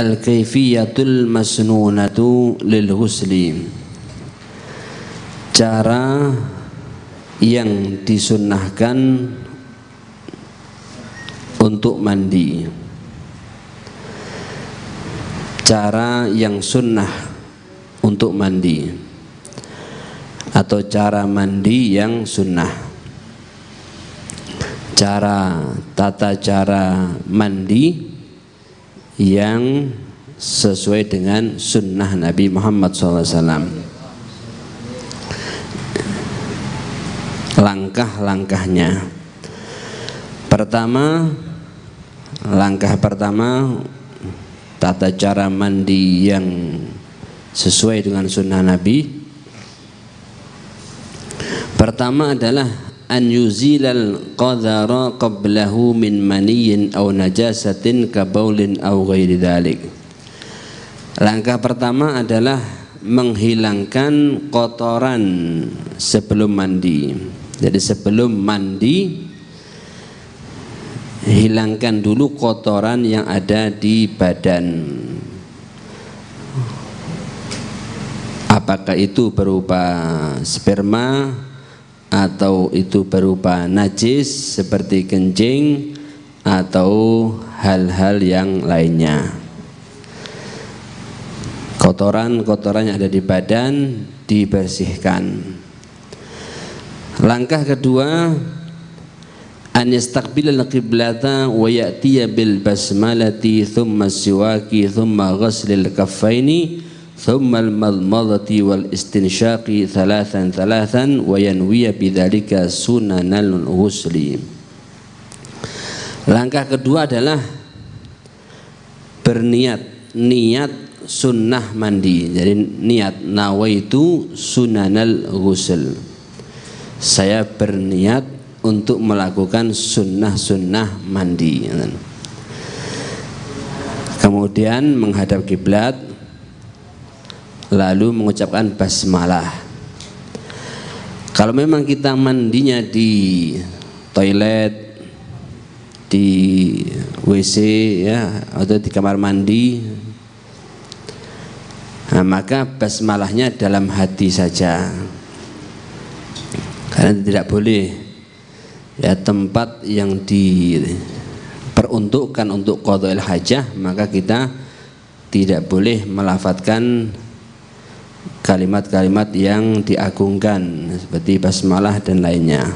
Al-kaifiyatul masnunatu lil ghusli, cara yang disunnahkan untuk mandi, cara yang sunnah untuk mandi atau cara mandi yang sunnah. Tata cara mandi yang sesuai dengan sunnah Nabi Muhammad SAW. Langkah-langkahnya. Langkah pertama, tata cara mandi yang sesuai dengan sunnah Nabi. Pertama adalah an yuzilal qadhara qablahu min maniyin aw najasatin ka baulin aw ghairi dzalik. Langkah pertama adalah menghilangkan kotoran sebelum mandi. Jadi sebelum mandi, hilangkan dulu kotoran yang ada di badan. Apakah itu berupa sperma atau itu berupa najis seperti kencing atau hal-hal yang lainnya. Kotoran-kotoran yang ada di badan dibersihkan. Langkah kedua, an yastaqbilal qiblata wa ya'tiya bil basmalati thumma siwaki thumma ghaslil kaffaini thumma al-madmadati wal istinsyaqi thalathan wa yanwiya bidzalika sunanal ghusli. Langkah kedua adalah niat sunnah mandi. Jadi niat nawaitu sunanal ghusl. Saya berniat untuk melakukan sunnah-sunnah mandi. Kemudian menghadap kiblat, lalu mengucapkan basmalah. Kalau memang kita mandinya di toilet, di WC ya, atau di kamar mandi, nah, maka basmalahnya dalam hati saja. Karena tidak boleh ya tempat yang diperuntukkan untuk qadha'il hajah, maka kita tidak boleh melafadzkan kalimat-kalimat yang diagungkan seperti basmalah dan lainnya.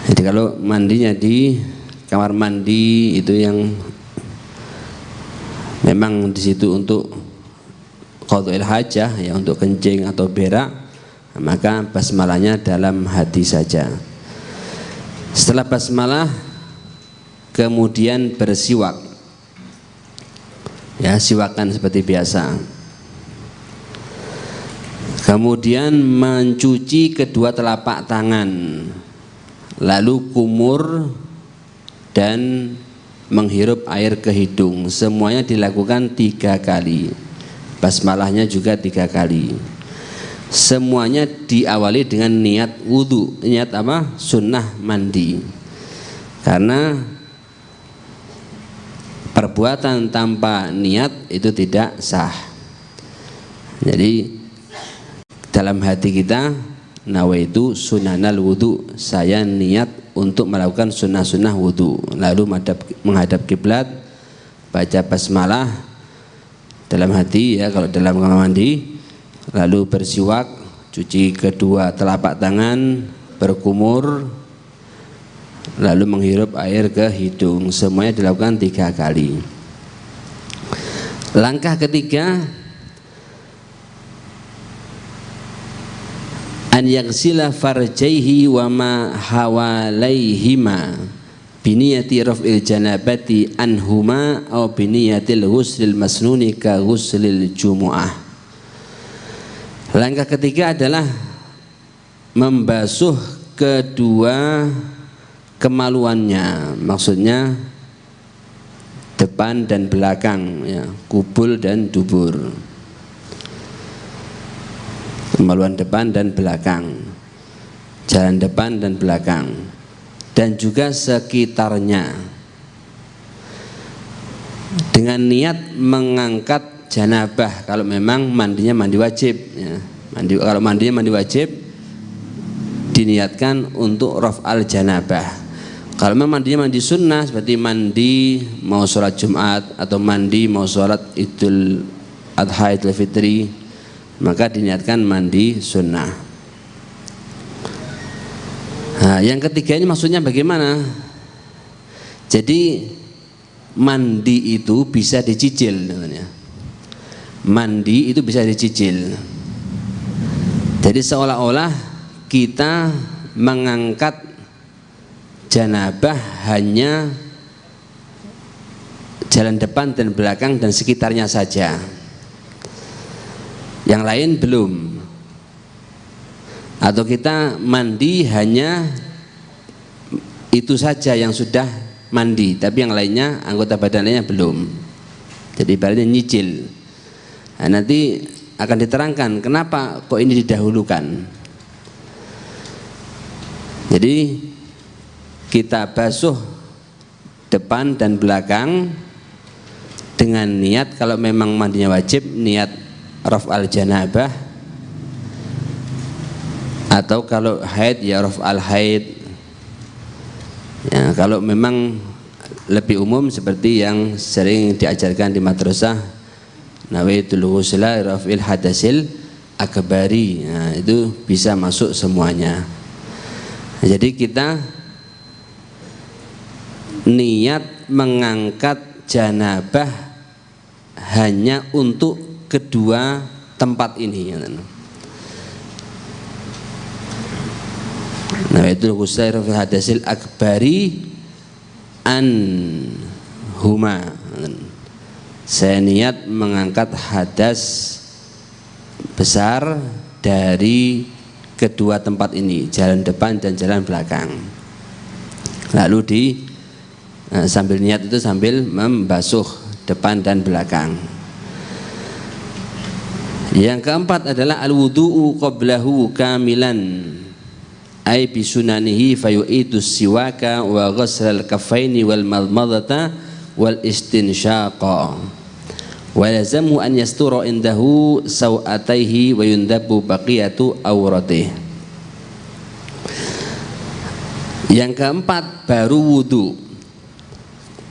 Jadi kalau mandinya di kamar mandi itu yang memang di situ untuk qadha'il hajah ya, untuk kencing atau berak, maka basmalahnya dalam hati saja. Setelah basmalah kemudian bersiwak. Ya, siwakan seperti biasa. Kemudian mencuci kedua telapak tangan, lalu kumur dan menghirup air ke hidung. Semuanya dilakukan 3 kali. Basmalahnya juga 3 kali. Semuanya diawali dengan niat wudu. Niat apa? Sunnah mandi. Karena perbuatan tanpa niat itu tidak sah. Jadi dalam hati kita, nawaitu sunanal wudu, saya niat untuk melakukan sunnah-sunnah wudu. Lalu menghadap kiblat, baca basmalah dalam hati ya kalau dalam kamar mandi, lalu bersiwak, cuci kedua telapak tangan, berkumur, lalu menghirup air ke hidung. Semuanya dilakukan 3 kali. Langkah ketiga, an yaghsila farjaihi wa ma hawalaihima biniyati raf'il janabati anhuma aw biniyatil ghuslil masnuni ka ghuslil jumu'ah. Langkah ketiga adalah membasuh kedua kemaluannya, maksudnya depan dan belakang ya, kubul dan dubur. Kemaluan depan dan belakang, jalan depan dan belakang, dan juga sekitarnya. dengan niat mengangkat janabah kalau memang mandinya mandi wajib ya. Kalau mandinya mandi wajib diniatkan untuk raf'al janabah. Kalau memang mandinya mandi sunnah seperti mandi mau sholat Jumat atau mandi mau sholat Idul Adha Idul Fitri, maka diniatkan mandi sunnah. Nah, yang ketiga ini maksudnya bagaimana? Jadi mandi itu bisa dicicil namanya. Mandi itu bisa dicicil. Jadi seolah-olah kita mengangkat janabah hanya jalan depan dan belakang dan sekitarnya saja. Yang lain belum. Atau kita mandi hanya itu saja yang sudah mandi, tapi yang lainnya anggota badannya belum. Jadi ibaratnya nyicil. Nah, nanti akan diterangkan kenapa kok ini didahulukan. Jadi kita basuh depan dan belakang dengan niat kalau memang mandinya wajib, niat raf'al janabah, atau kalau haid ya raf'al haid. Ya, kalau memang lebih umum seperti yang sering diajarkan di madrasah, nawaitul ghusla raf'il hadasil akbari. Nah, itu bisa masuk semuanya. Nah, jadi kita niat mengangkat janabah hanya untuk kedua tempat ini. Nawaitul ghusla raf'il hadasil akbari an huma. Saya niat mengangkat hadas besar dari kedua tempat ini, jalan depan dan jalan belakang. Lalu sambil niat itu sambil membasuh depan dan belakang. Yang keempat adalah al-wudu'u qablahu kamilan, ay bisunanihi fayu'itus siwaka wa ghaslal kaffaini wal madmadata wal istinsyaqa wa lazamu an yastura indahu sawataihi wa yundabu baqiyatu awratih. Yang keempat baru wudu.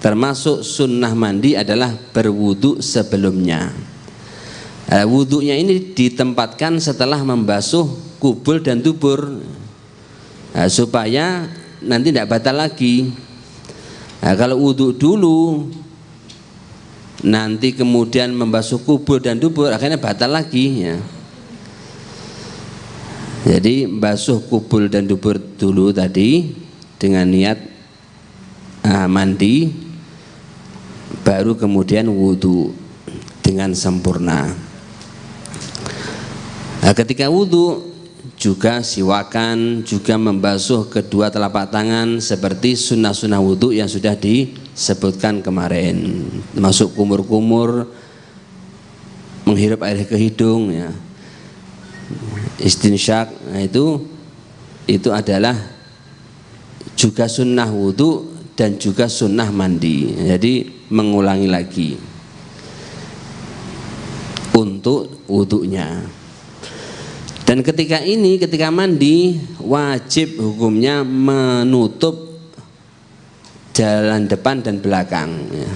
Termasuk sunnah mandi adalah berwudu sebelumnya. Wudunya ini ditempatkan setelah membasuh kubul dan dubur. Supaya nanti tidak batal lagi. Kalau wudhu dulu nanti kemudian membasuh kubur dan dubur, akhirnya batal lagi ya. Jadi basuh kubur dan dubur dulu tadi dengan niat mandi, baru kemudian wudhu dengan sempurna. Ketika wudhu juga siwakan, juga membasuh kedua telapak tangan seperti sunnah-sunnah wudhu yang sudah disebutkan kemarin, masuk kumur-kumur, menghirup air ke hidung ya. Istinsyak, nah itu adalah juga sunnah wudhu dan juga sunnah mandi. Jadi mengulangi lagi untuk wudhunya. Dan ketika mandi wajib hukumnya menutup jalan depan dan belakang ya.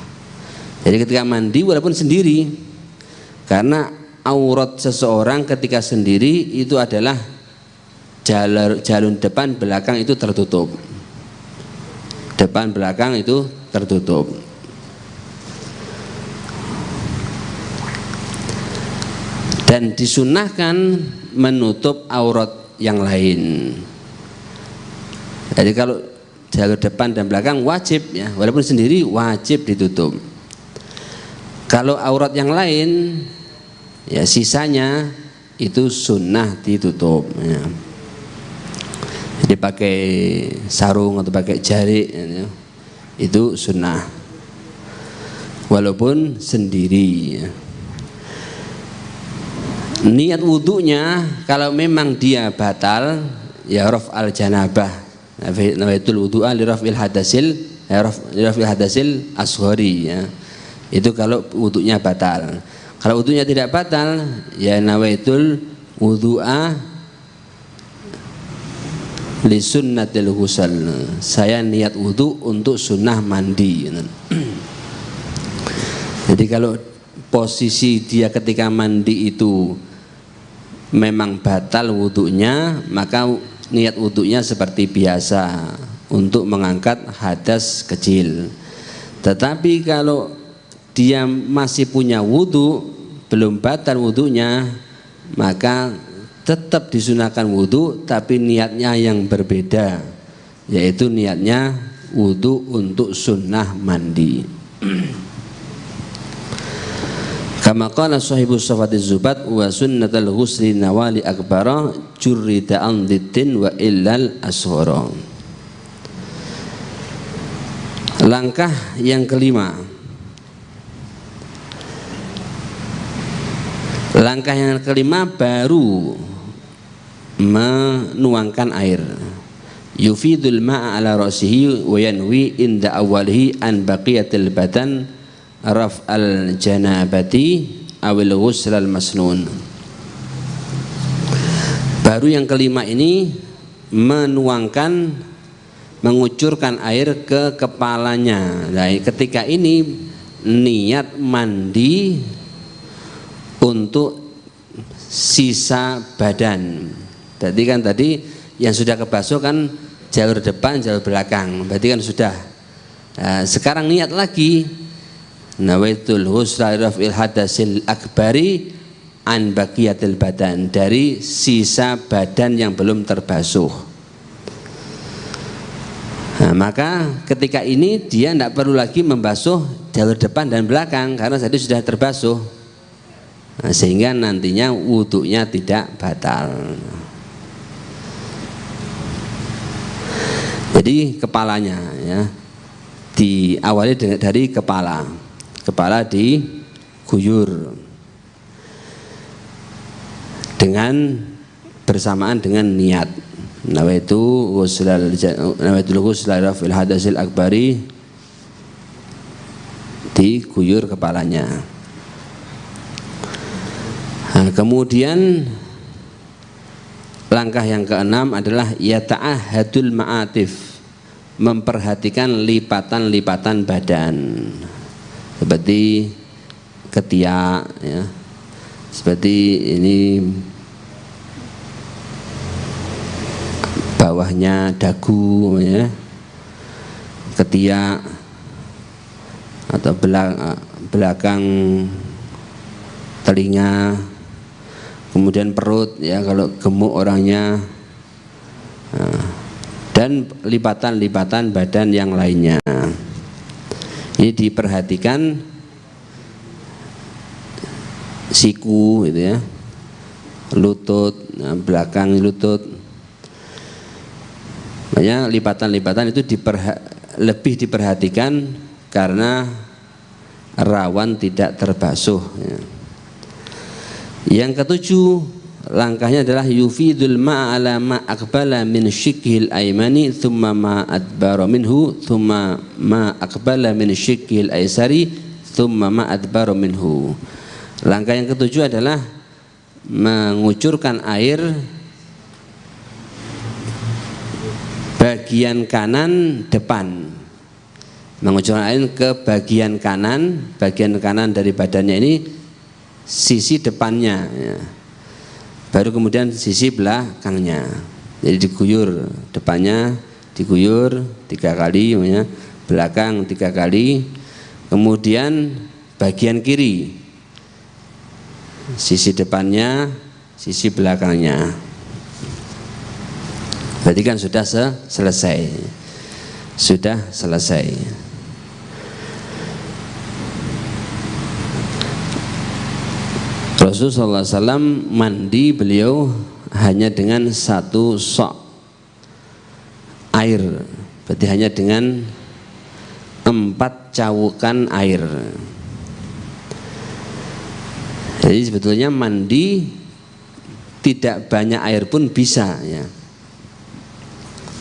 Jadi ketika mandi walaupun sendiri, karena aurat seseorang ketika sendiri itu adalah jalur depan belakang itu tertutup. Depan belakang itu tertutup. Dan disunahkan menutup aurat yang lain. Jadi kalau jalur depan dan belakang wajib ya, walaupun sendiri wajib ditutup. Kalau aurat yang lain ya sisanya itu sunnah ditutup ya. Jadi pakai sarung atau pakai jari ya, itu sunnah walaupun sendiri ya. Niat wudhunya kalau memang dia batal ya raf'al janabah, nawaitul wudu'a li raf'il hadasil asghari ya. Itu kalau wudunya batal. Kalau wudunya tidak batal, ya nawaitul wudu'a li sunnatil ghusl. Saya niat wudu untuk sunnah mandi. Jadi kalau posisi dia ketika mandi itu memang batal wudunya, maka niat wudunya seperti biasa untuk mengangkat hadas kecil. Tetapi kalau dia masih punya wudu, belum batal wudunya, maka tetap disunahkan wudu, tapi niatnya yang berbeda, yaitu niatnya wudu untuk sunnah mandi. Kama qala sahibu Safatiz Zubat wa sunnatul ghusli nawali akbara jurrida an dittin wa illal asghara. Langkah yang kelima. Langkah yang kelima baru menuangkan air. Yufidul ma'a ala ra'sihi wa yanwi inda awalihi an baqiyatil badan raf'al janabati awil ghuslal masnun. Baru yang kelima ini menuangkan, mengucurkan air ke kepalanya. Nah, ketika ini niat mandi untuk sisa badan. Jadi kan tadi yang sudah kebasuh kan jalur depan, jalur belakang. Berarti kan sudah. Nah, sekarang niat lagi. Nawaitul husla raf'il hadasil akbari an baqiyatil badan, dari sisa badan yang belum terbasuh. Nah, maka ketika ini dia tidak perlu lagi membasuh jalur depan dan belakang karena tadi sudah terbasuh. Nah, sehingga nantinya wudunya tidak batal. Jadi kepalanya ya diawali dari kepala. Kepala diguyur dengan bersamaan dengan niat. Nawaitul ghusla raf'il hadasil akbari, diguyur kepalanya. Nah, kemudian langkah yang keenam adalah yata'ahadul ma'atif, memperhatikan lipatan-lipatan badan. Seperti ketiak ya, seperti ini bawahnya dagu ya, ketiak atau belakang telinga, kemudian perut ya kalau gemuk orangnya, dan lipatan-lipatan badan yang lainnya. Ini diperhatikan siku gitu ya, lutut, belakang lutut. Banyak lipatan-lipatan itu lebih diperhatikan karena rawan tidak terbasuh ya. Yang ketujuh, langkahnya adalah yufidul ma'a ala ma aqbala min syikkil aymani thumma ma adbara minhu thumma ma aqbala min syikkil aysari thumma ma adbara minhu. Langkah yang ketujuh adalah mengucurkan air bagian kanan depan, mengucurkan air ke bagian kanan dari badannya ini, sisi depannya ya. Baru kemudian sisi belakangnya. Jadi diguyur depannya, diguyur 3 kali, belakang 3 kali, kemudian bagian kiri, sisi depannya, sisi belakangnya. Berarti kan sudah selesai. Sudah selesai. Rasulullah SAW mandi beliau hanya dengan 1 sok air, berarti hanya dengan 4 cawukan air. Jadi sebetulnya mandi tidak banyak air pun bisa ya.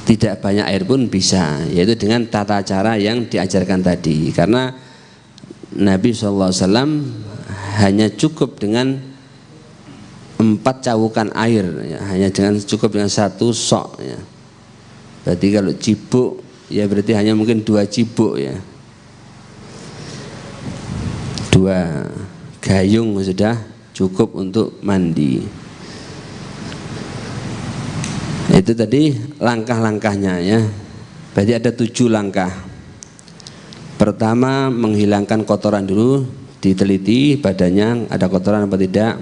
Tidak banyak air pun bisa, yaitu dengan tata cara yang diajarkan tadi. Karena Nabi SAW hanya cukup dengan 4 cawukan air ya, hanya cukup dengan 1 sok ya. Berarti kalau cibuk ya berarti hanya mungkin 2 cibuk ya, 2 gayung sudah cukup untuk mandi. Itu tadi langkah-langkahnya ya. Berarti ada 7 langkah. Pertama, menghilangkan kotoran dulu, diteliti badannya ada kotoran apa tidak.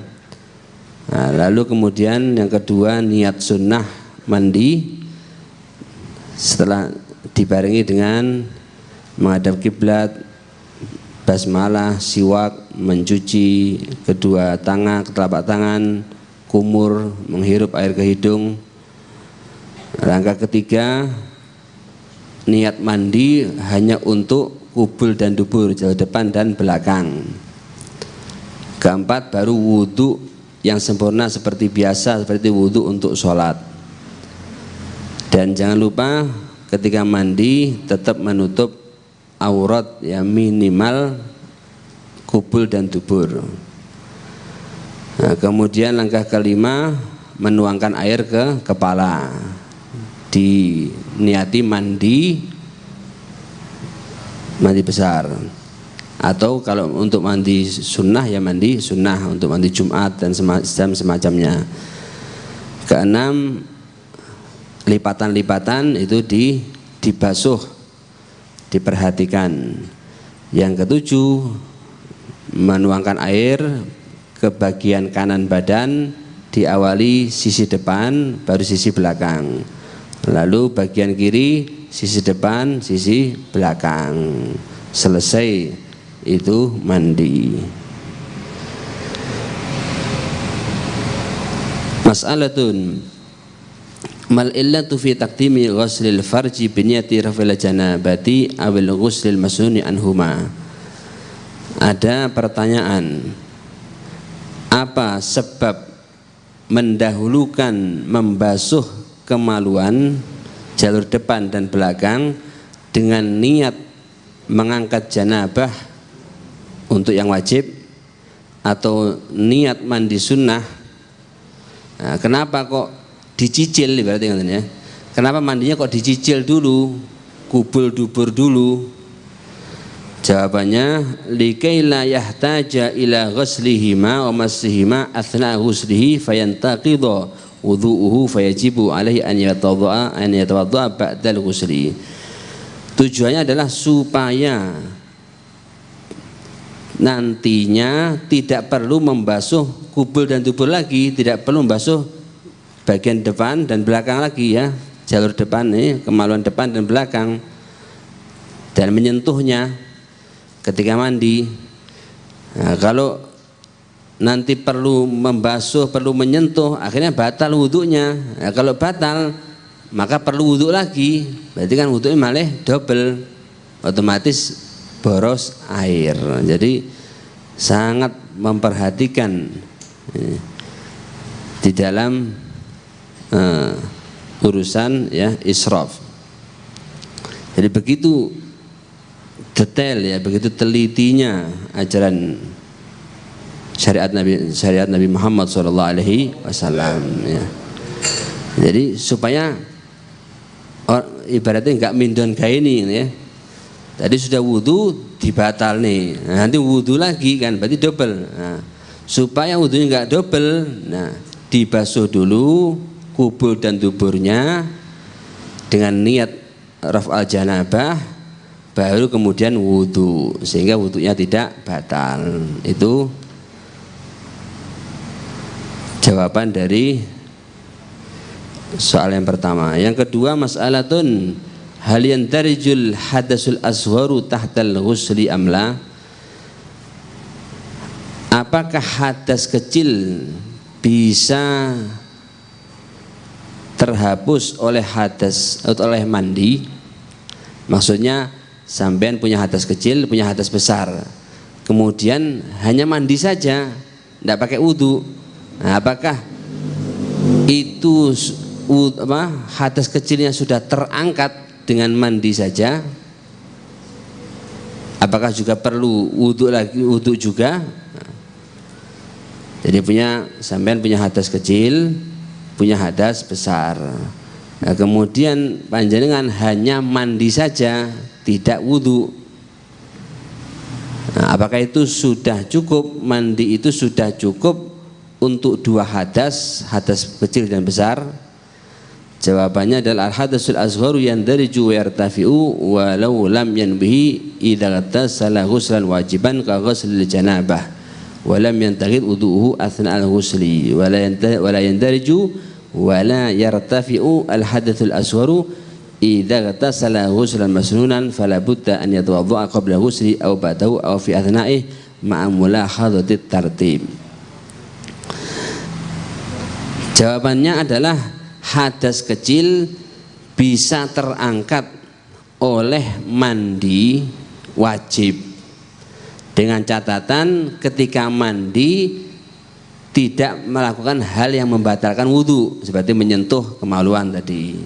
Nah, lalu kemudian yang kedua, niat sunnah mandi setelah dibarengi dengan menghadap kiblat, basmalah, siwak, mencuci kedua tangan, telapak tangan, kumur, menghirup air ke hidung. Langkah ketiga, niat mandi hanya untuk kubul dan dubur, jauh depan dan belakang. Keempat, baru wudhu yang sempurna seperti biasa, seperti wudhu untuk sholat. Dan jangan lupa ketika mandi tetap menutup aurat ya, minimal kubul dan dubur. Nah, kemudian langkah kelima, menuangkan air ke kepala. Diniati mandi besar, atau kalau untuk mandi sunnah ya mandi sunnah, untuk mandi Jumat dan semacamnya. Keenam, lipatan-lipatan itu dibasuh, diperhatikan. Yang ketujuh, menuangkan air ke bagian kanan badan, diawali sisi depan baru sisi belakang, lalu bagian kiri, sisi depan, sisi belakang. Selesai itu mandi. Mas'alatun mal illatu fi taqdimi ghuslil farji bi niyati raf'il janabati awil ghuslil masnuni anhuma. Ada pertanyaan, apa sebab mendahulukan membasuh kemaluan jalur depan dan belakang dengan niat mengangkat janabah untuk yang wajib atau niat mandi sunnah? Nah, kenapa kok dicicil berarti ya? Kenapa mandinya kok dicicil dulu, kubul dubur dulu? Jawabannya, likai la yahtaja ila ghuslihima wa masihima athna ghuslihi fayantaqidha wudhu'uhu fayajibu alaihi an yatawadda'a ba'dal ghusli. Tujuannya adalah supaya nantinya tidak perlu membasuh kubul dan dubur lagi, tidak perlu membasuh bagian depan dan belakang lagi ya, jalur depan kemaluan depan dan belakang, dan menyentuhnya ketika mandi. Nah, kalau nanti perlu membasuh, perlu menyentuh, akhirnya batal wudhunya. Nah, kalau batal maka perlu wudhu lagi, berarti kan wudhunya malah double, otomatis boros air. Jadi sangat memperhatikan di dalam urusan ya israf. Jadi begitu detail ya, begitu telitinya ajaran syariat Nabi Muhammad SAW ya. Jadi supaya ibaratnya nggak mindon kayak ini ya. Tadi sudah wudhu dibatal nih, nah, nanti wudhu lagi kan berarti double. Nah, supaya wudhunya nggak double, nah dibasuh dulu kubul dan duburnya dengan niat raf'al janabah, baru kemudian wudhu sehingga wudhunya tidak batal. Itu jawaban dari soal yang pertama. Yang kedua, mas'alatun hal yantarijul hadasul asgharu tahtal ghusli amla. Apakah hadas kecil bisa terhapus oleh hadas atau oleh mandi? Maksudnya sampean punya hadas kecil, punya hadas besar, kemudian hanya mandi saja, tidak pakai wudhu. Nah, apakah itu hadas kecilnya sudah terangkat dengan mandi saja? Apakah juga perlu wudhu lagi, wudhu juga? Jadi sampean punya hadas kecil, punya hadas besar. Nah, kemudian panjenengan hanya mandi saja, tidak wudhu. Nah, apakah itu sudah cukup? Mandi itu sudah cukup untuk dua hadas, hadas kecil dan besar? Jawabannya adalah al-hadasul azharu yandariju wa yartafi'u walau lam yanbihi idza ghatasala ghuslan wajiban ka ghuslil janabah wa lam yantaqid wudu'uhu athna al-ghusli wa la yandariju wa la yartafi'u al-hadatsul azharu idza ghatasala ghuslan masnunan fala budda an yatawadda'a qabla ghusli aw ba'dahu aw fi athna'ih ma'a mulahadhatit tartib. Jawabannya adalah hadas kecil bisa terangkat oleh mandi wajib, dengan catatan ketika mandi tidak melakukan hal yang membatalkan wudhu seperti menyentuh kemaluan tadi.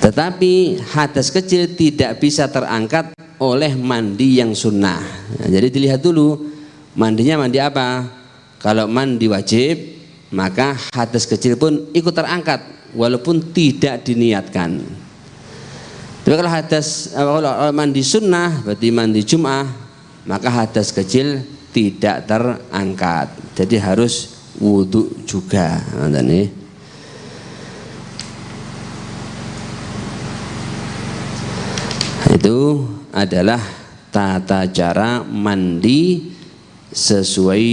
Tetapi hadas kecil tidak bisa terangkat oleh mandi yang sunnah. Nah, jadi dilihat dulu mandinya mandi apa. Kalau mandi wajib, maka hadas kecil pun ikut terangkat walaupun tidak diniatkan. Tapi kalau kalau mandi sunnah, berarti mandi Jum'ah, maka hadas kecil tidak terangkat. Jadi harus wudhu juga. Itu adalah tata cara mandi sesuai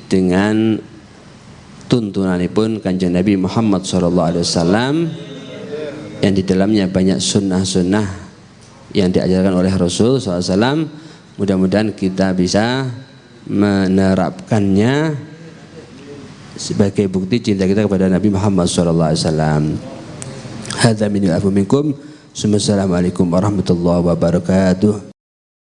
dengan tuntunanipun Kanjeng Nabi Muhammad SAW, yang di dalamnya banyak sunnah-sunnah yang diajarkan oleh Rasul SAW. Mudah-mudahan kita bisa menerapkannya sebagai bukti cinta kita kepada Nabi Muhammad SAW. Hadza minni wa minkum. Assalamualaikum warahmatullahi wabarakatuh.